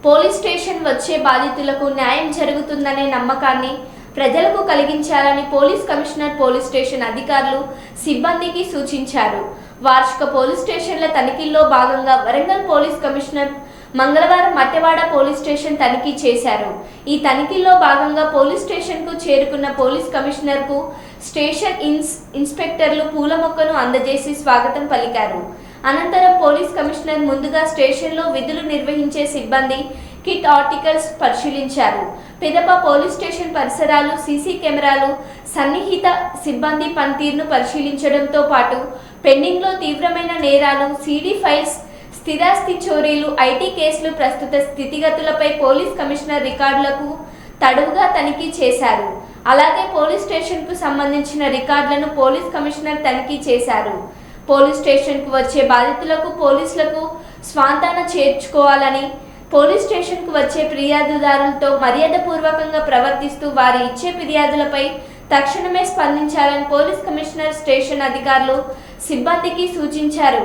Police station వచ్చే బాధితులకు న్యాయం జరుగుతుందనే నమ్మకాన్ని ప్రజలకు కలిగించాలని పోలీస్ కమిషనర్ పోలీస్ స్టేషన్ అధికారులు సిబ్బందికి సూచించారు. వార్షిక పోలీస్ స్టేషన్ల తనిఖీల్లో భాగంగా వరంగల్ పోలీస్ కమిషనర్ మంగళవారం మట్టెవాడ పోలీస్ స్టేషన్ తనిఖీ చేశారు. ఈ తనిఖీల్లో భాగంగా పోలీస్ స్టేషన్కు చేరుకున్న పోలీస్ కమిషనర్కు స్టేషన్ ఇన్స్పెక్టర్లు పూల మొక్కను అందజేసి స్వాగతం పలికారు. అనంతరం పోలీస్ కమిషనర్ ముందుగా స్టేషన్లో విధులు నిర్వహించే సిబ్బంది కిట్ ఆర్టికల్స్ పరిశీలించారు. పిదప పోలీస్ స్టేషన్ పరిసరాలు, సీసీ కెమెరాలు, సన్నిహిత సిబ్బంది పనితీరును పరిశీలించడంతో పాటు పెండింగ్లో తీవ్రమైన నేరాలు, సీడీ ఫైల్స్, స్థిరాస్తి చోరీలు, ఐటీ కేసులు ప్రస్తుత స్థితిగతులపై పోలీస్ కమిషనర్ రికార్డులకు తడువుగా తనిఖీ చేశారు. అలాగే పోలీస్ స్టేషన్కు సంబంధించిన రికార్డులను పోలీస్ కమిషనర్ తనిఖీ చేశారు. పోలీస్ స్టేషన్కు వచ్చే బాధితులకు పోలీసులకు స్వాంతన చేర్చుకోవాలని, పోలీస్ స్టేషన్కు వచ్చే ఫిర్యాదుదారులతో మర్యాదపూర్వకంగా ప్రవర్తిస్తూ వారి ఇచ్చే ఫిర్యాదులపై తక్షణమే స్పందించాలని పోలీస్ కమిషనర్ స్టేషన్ అధికారులు సిబ్బందికి సూచించారు.